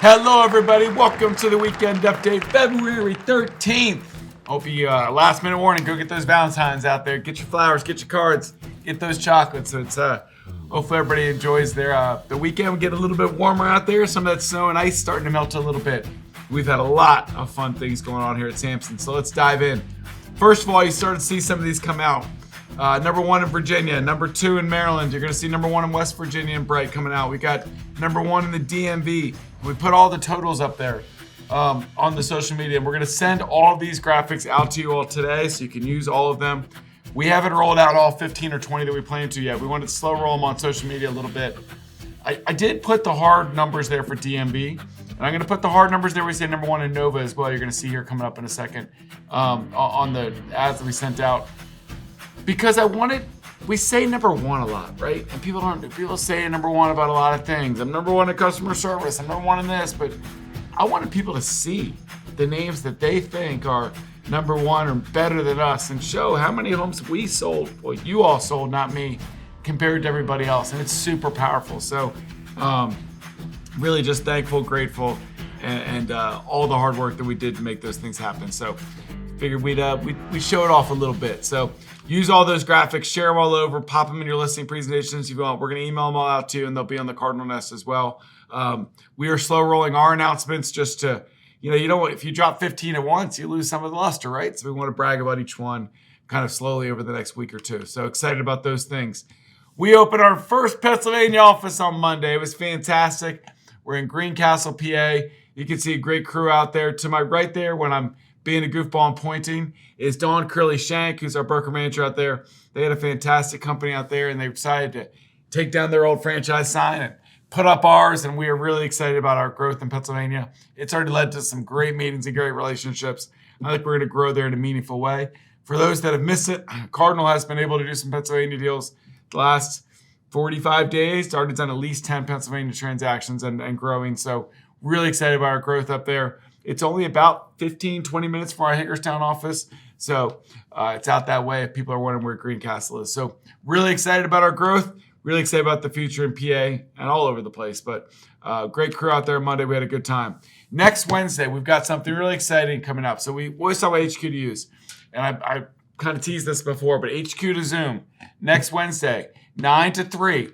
Hello, everybody. Welcome to the weekend update, February 13th. Hope you, last minute warning, go get those Valentines out there. Get your flowers, get your cards, get those chocolates. So it's, hopefully everybody enjoys their, the weekend. We get a little bit warmer out there. Some of that snow and ice starting to melt a little bit. We've had a lot of fun things going on here at Samson. So let's dive in. First of all, you started to see some of these come out. Number 1 in Virginia, number 2 in Maryland. You're going to see number 1 in West Virginia and Bright coming out. We got number 1 in the DMV. We put all the totals up there on the social media. And we're going to send all of these graphics out to you all today so you can use all of them. We haven't rolled out all 15 or 20 that we plan to yet. We wanted to slow roll them on social media a little bit. I did put the hard numbers there for DMV. And I'm going to put the hard numbers there. We say number 1 in Nova as well. You're going to see here coming up in a second on the ads that we sent out. Because we say number 1 a lot, right? And people say number 1 about a lot of things. I'm number 1 in customer service. I'm number 1 in this, but I wanted people to see the names that they think are number 1 or better than us and show how many homes we sold. Well, you all sold, not me, compared to everybody else. And it's super powerful. So really just thankful, grateful, and all the hard work that we did to make those things happen. So figured we show it off a little bit. So use all those graphics, share them all over, pop them in your listing presentations if you want. We're going to email them all out to you, and they'll be on the Cardinal Nest as well. We are slow rolling our announcements just to, you don't want, if you drop 15 at once, you lose some of the luster, right? So we want to brag about each one kind of slowly over the next week or two. So excited about those things. We opened our first Pennsylvania office on Monday. It was fantastic. We're in Greencastle, PA. You can see a great crew out there. To my right there, when I'm being a goofball and pointing, is Dawn Curly Shank, who's our broker manager out there. They had a fantastic company out there, and they decided to take down their old franchise sign and put up ours, and we are really excited about our growth in Pennsylvania. It's already led to some great meetings and great relationships. I think we're going to grow there in a meaningful way. For those that have missed it, Cardinal has been able to do some Pennsylvania deals the last 45 days. Already done at least 10 Pennsylvania transactions and growing, so really excited about our growth up there. It's only about 15, 20 minutes from our Hagerstown office. So it's out that way if people are wondering where Greencastle is. So really excited about our growth, really excited about the future in PA and all over the place. But great crew out there Monday. We had a good time. Next Wednesday, we've got something really exciting coming up. So we always talk about HQ to use. And I kind of teased this before, but HQ to Zoom next Wednesday, 9 to 3.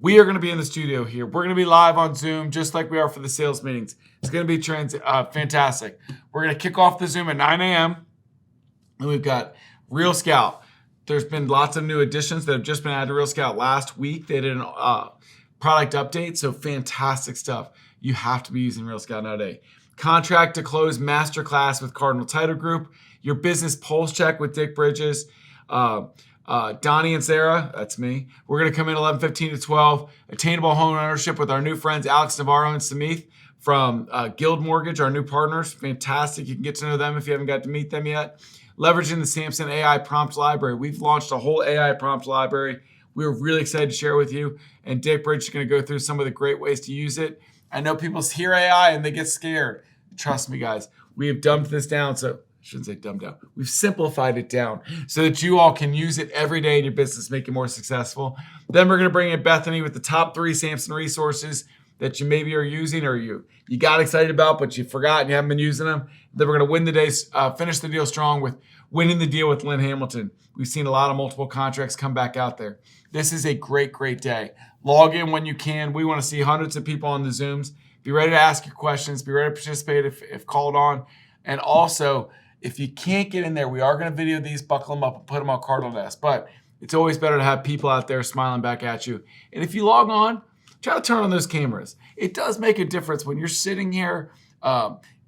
We are going to be in the studio here. We're going to be live on Zoom just like we are for the sales meetings. It's going to be fantastic. We're going to kick off the Zoom at 9 a.m. And we've got Real Scout. There's been lots of new additions that have just been added to Real Scout last week. They did a product update, so fantastic stuff. You have to be using Real Scout nowadays. Contract to close masterclass with Cardinal Title Group. Your business pulse check with Dick Bridges. Donny and Sarah, that's me. We're going to come in 11:15 to 12. Attainable home ownership with our new friends Alex Navarro and Samith from Guild Mortgage, our new partners. Fantastic. You can get to know them if you haven't got to meet them yet. Leveraging the Samson AI prompt library. We've launched a whole AI prompt library. We're really excited to share with you. And Dick Bridge is going to go through some of the great ways to use it. I know people hear AI and they get scared. Trust me, guys. We have dumbed this down. So I shouldn't say dumbed down. We've simplified it down so that you all can use it every day in your business, make it more successful. Then we're going to bring in Bethany with the top 3 Samson resources that you maybe are using or you got excited about, but you forgot and you haven't been using them. Then we're going to win the day, finish the deal strong with winning the deal with Lynn Hamilton. We've seen a lot of multiple contracts come back out there. This is a great, great day. Log in when you can. We want to see hundreds of people on the Zooms. Be ready to ask your questions. Be ready to participate if called on. And also, if you can't get in there, we are going to video these, buckle them up, and put them on Cardinal Nest. But it's always better to have people out there smiling back at you. And if you log on, try to turn on those cameras. It does make a difference when you're sitting here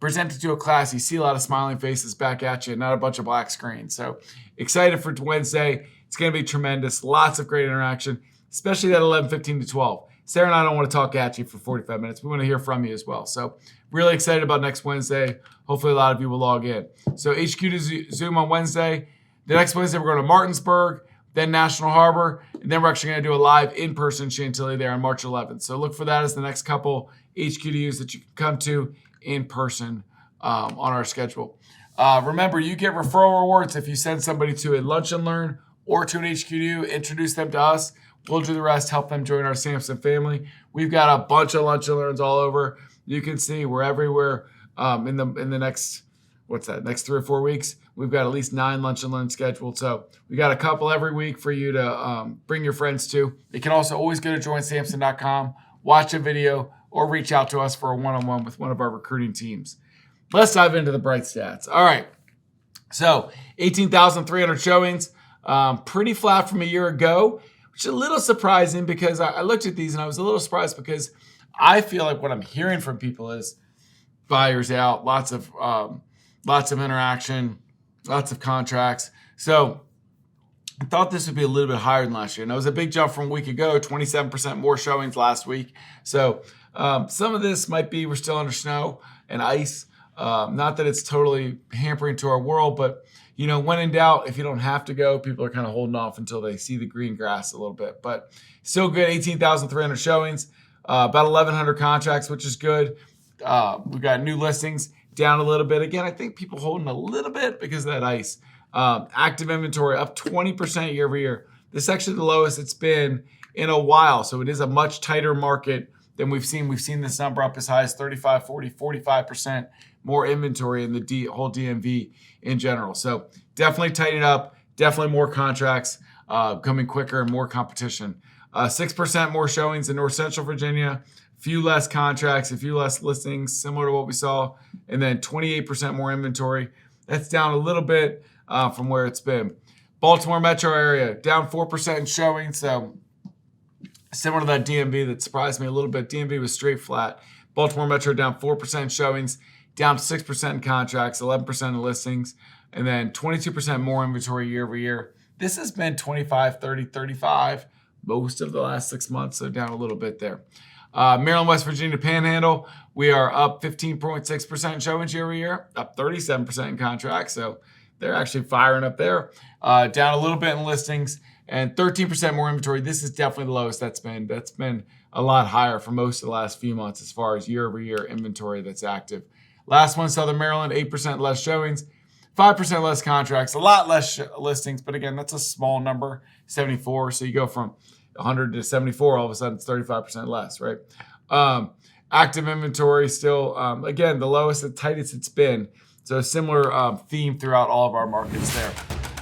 presented to a class. You see a lot of smiling faces back at you, not a bunch of black screens. So excited for Wednesday. It's going to be tremendous. Lots of great interaction, especially that 11:15 to 12. Sarah and I don't want to talk at you for 45 minutes. We want to hear from you as well. So really excited about next Wednesday. Hopefully a lot of you will log in. So HQ to Zoom on Wednesday. The next Wednesday, we're going to Martinsburg, then National Harbor, and then we're actually going to do a live in-person Chantilly there on March 11th. So look for that as the next couple HQ to use that you can come to in person on our schedule. Remember, you get referral rewards if you send somebody to a Lunch and Learn or to an HQ to introduce them to us. We'll do the rest, help them join our Samson family. We've got a bunch of lunch and learns all over. You can see we're everywhere in the next, next 3 or 4 weeks. We've got at least 9 lunch and learns scheduled. So we got a couple every week for you to bring your friends to. You can also always go to joinsamson.com, watch a video, or reach out to us for a one-on-one with one of our recruiting teams. Let's dive into the bright stats. All right. So 18,300 showings, pretty flat from a year ago, which is a little surprising because I looked at these and I was a little surprised because I feel like what I'm hearing from people is buyers out, lots of interaction, lots of contracts. So I thought this would be a little bit higher than last year. And it was a big jump from a week ago, 27% more showings last week. So some of this might be we're still under snow and ice. Not that it's totally hampering to our world, but when in doubt, if you don't have to go, people are kind of holding off until they see the green grass a little bit. But still good, 18,300 showings, about 1,100 contracts, which is good. We've got new listings down a little bit. Again, I think people holding a little bit because of that ice. Active inventory up 20% year over year. This is actually the lowest it's been in a while. So it is a much tighter market than we've seen. We've seen this number up as high as 35, 40, 45% more inventory in the whole DMV in general. So definitely tighten up, definitely more contracts coming quicker and more competition. 6% more showings in North Central Virginia, a few less contracts, a few less listings, similar to what we saw, and then 28% more inventory. That's down a little bit from where it's been. Baltimore metro area, down 4% in showings, so similar to that DMV that surprised me a little bit. DMV was straight flat. Baltimore metro down 4% in showings, down 6% in contracts, 11% in listings, and then 22% more inventory year over year. This has been 25, 30, 35 most of the last 6 months, so down a little bit there. Maryland, West Virginia Panhandle, we are up 15.6% in showings year over year, up 37% in contracts, so they're actually firing up there. Down a little bit in listings, and 13% more inventory. This is definitely the lowest that's been. That's been a lot higher for most of the last few months as far as year over year inventory that's active. Last one, Southern Maryland, 8% less showings, 5% less contracts, a lot less listings. But again, that's a small number, 74. So you go from 100 to 74, all of a sudden it's 35% less, right? Active inventory still, again, the lowest, the tightest it's been. So a similar theme throughout all of our markets there.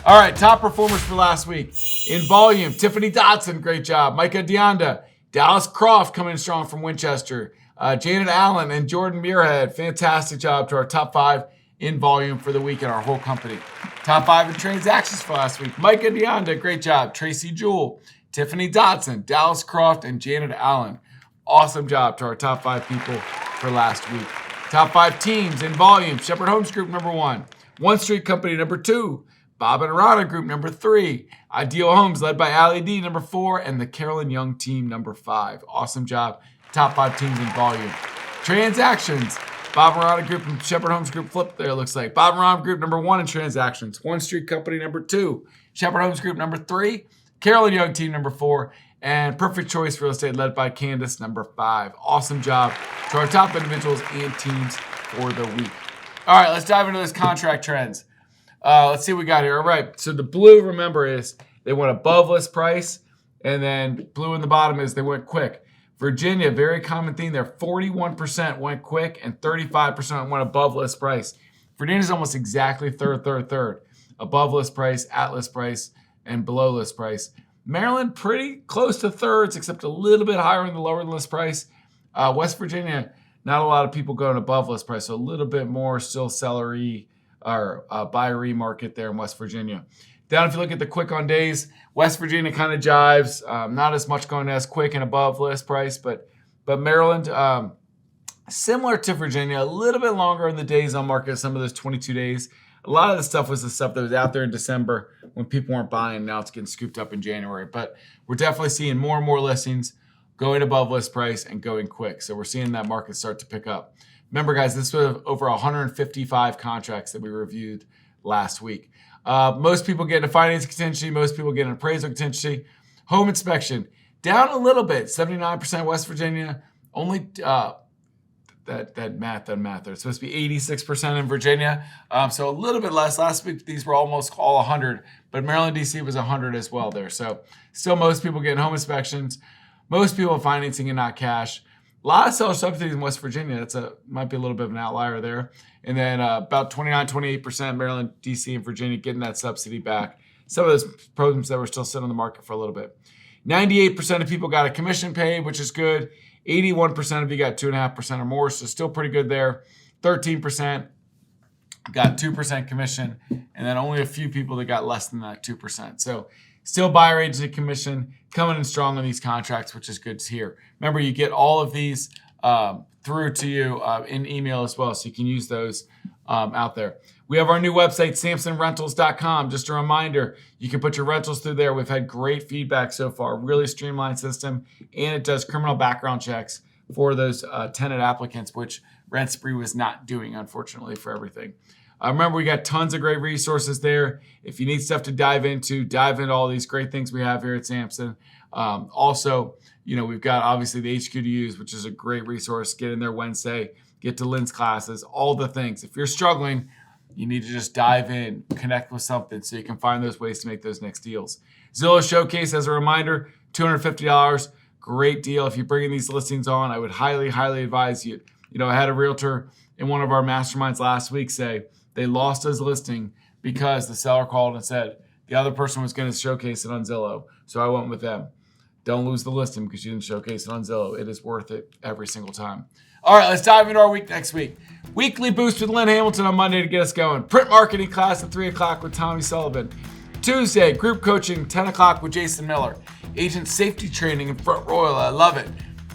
All right, top performers for last week. In volume, Tiffany Dodson, great job. Micah Dianda, Dallas Croft coming strong from Winchester. Janet Allen and Jordan Muirhead, fantastic job to our top 5 in volume for the week in our whole company. Top 5 in transactions for last week. Micah Dianda, great job. Tracy Jewell, Tiffany Dodson, Dallas Croft, and Janet Allen. Awesome job to our top 5 people for last week. Top 5 teams in volume. Shepherd Homes Group, number 1. One Street Company, number 2. Bob Ronna Group, number 3. Ideal Homes, led by Allie D, number 4. And the Carolyn Young team, number 5. Awesome job. Top 5 teams in volume. Transactions. Bob Ronna Group and Shepherd Homes Group flipped there, looks like. Bob Ronna Group, number 1 in transactions. One Street Company, number 2. Shepherd Homes Group, number 3. Carolyn Young team, number 4. And Perfect Choice Real Estate, led by Candace, number 5. Awesome job to our top individuals and teams for the week. All right, let's dive into those contract trends. Let's see what we got here. All right, so the blue, remember, is they went above list price, and then blue in the bottom is they went quick. Virginia, very common theme there. 41% went quick and 35% went above list price. Virginia's almost exactly third. Above list price, at list price, and below list price. Maryland, pretty close to thirds, except a little bit higher in the lower list price. West Virginia, not a lot of people going above list price, so a little bit more still sellery or buyery market there in West Virginia. Down, if you look at the quick on days, West Virginia kind of jives. Not as much going as quick and above list price, but Maryland, similar to Virginia, a little bit longer in the days on market, some of those 22 days. A lot of the stuff was the stuff that was out there in December when people weren't buying. Now it's getting scooped up in January. But we're definitely seeing more and more listings going above list price and going quick. So we're seeing that market start to pick up. Remember, guys, this was over 155 contracts that we reviewed last week. Most people get a finance contingency. Most people get an appraisal contingency. Home inspection, down a little bit, 79% West Virginia, only that math there. It's supposed to be 86% in Virginia, so a little bit less. Last week these were almost all 100, but Maryland, DC was 100 as well there. So still most people getting home inspections, most people financing and not cash. A lot of seller subsidies in West Virginia. Might be a little bit of an outlier there. And then about 28% Maryland, DC, and Virginia getting that subsidy back. Some of those programs that were still sitting on the market for a little bit. 98% of people got a commission paid, which is good. 81% of you got 2.5% or more, so still pretty good there. 13% got 2% commission, and then only a few people that got less than that 2%. So still buyer agency commission coming in strong on these contracts, which is good to hear. Remember, you get all of these through to you in email as well, so you can use those out there. We have our new website, samsonrentals.com. Just a reminder, you can put your rentals through there. We've had great feedback so far, really streamlined system, and it does criminal background checks for those tenant applicants, which Rent Spree was not doing, unfortunately, for everything. Remember, we got tons of great resources there. If you need stuff to dive into all these great things we have here at Samson. Also, we've got obviously the HQ to use, which is a great resource. Get in there Wednesday, get to Lynn's classes, all the things. If you're struggling, you need to just dive in, connect with something so you can find those ways to make those next deals. Zillow Showcase, as a reminder, $250. Great deal. If you're bringing these listings on, I would highly, highly advise you. I had a realtor in one of our masterminds last week say they lost his listing because the seller called and said the other person was going to showcase it on Zillow. So I went with them. Don't lose the listing because you didn't showcase it on Zillow. It is worth it every single time. All right, let's dive into our week next week. Weekly boost with Lynn Hamilton on Monday to get us going. Print marketing class at 3 o'clock with Tommy Sullivan. Tuesday, group coaching, 10 o'clock with Jason Miller. Agent safety training in Front Royal. I love it.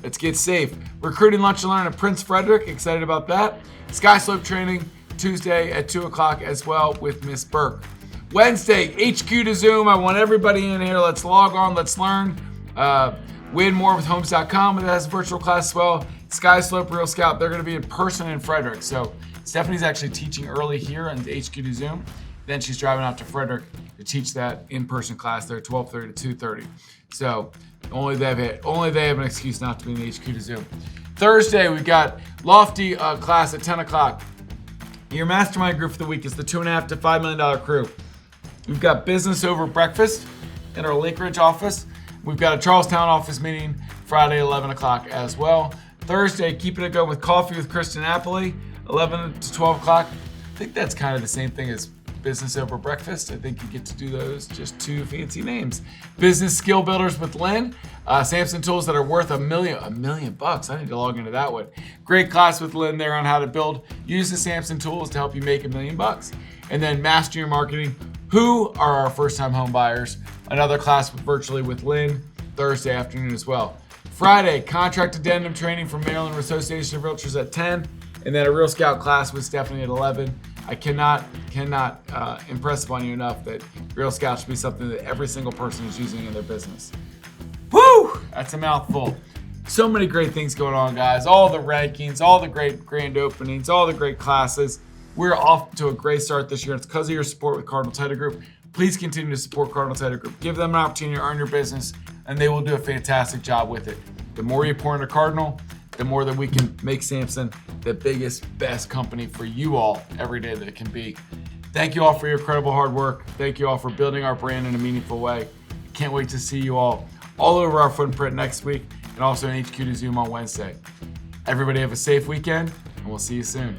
Let's get safe. Recruiting lunch and learn at Prince Frederick. Excited about that. Sky Slope training Tuesday at 2 o'clock as well with Miss Burke. Wednesday, HQ to Zoom. I want everybody in here. Let's log on. Let's learn. Win more with homes.com. It has a virtual class as well. Sky Slope, Real Scout, they're going to be in person in Frederick. So Stephanie's actually teaching early here on the HQ to Zoom. Then she's driving out to Frederick to teach that in-person class there, 12:30 to 2:30. So only they have an excuse not to be in the HQ to Zoom. Thursday, we've got Lofty class at 10 o'clock. Your mastermind group for the week is the $2.5 to $5 million crew. We've got business over breakfast in our Lake Ridge office. We've got a Charlestown office meeting Friday, 11 o'clock as well. Thursday, keeping it going with coffee with Kristen Napoli, 11 to 12 o'clock. I think that's kind of the same thing as business over breakfast. I think you get to do those, just two fancy names. Business skill builders with Lynn. Samson tools that are worth $1 million. I need to log into that one. Great class with Lynn there on how to use the Samson tools to help you make $1 million. And then master your marketing. Who are our first-time home buyers? Another class virtually with Lynn Thursday afternoon as well. Friday, contract addendum training from Maryland Association of Realtors at 10, and then a Real Scout class with Stephanie at 11. I cannot impress upon you enough that Real Scout should be something that every single person is using in their business. Woo! That's a mouthful. So many great things going on, guys. All the rankings, all the great grand openings, all the great classes. We're off to a great start this year. It's because of your support with Cardinal Title Group. Please continue to support Cardinal Title Group. Give them an opportunity to earn your business, and they will do a fantastic job with it. The more you pour into Cardinal, the more that we can make Samson the biggest, best company for you all every day that it can be. Thank you all for your incredible hard work. Thank you all for building our brand in a meaningful way. Can't wait to see you all over our footprint next week and also in HQ to Zoom on Wednesday. Everybody have a safe weekend, and we'll see you soon.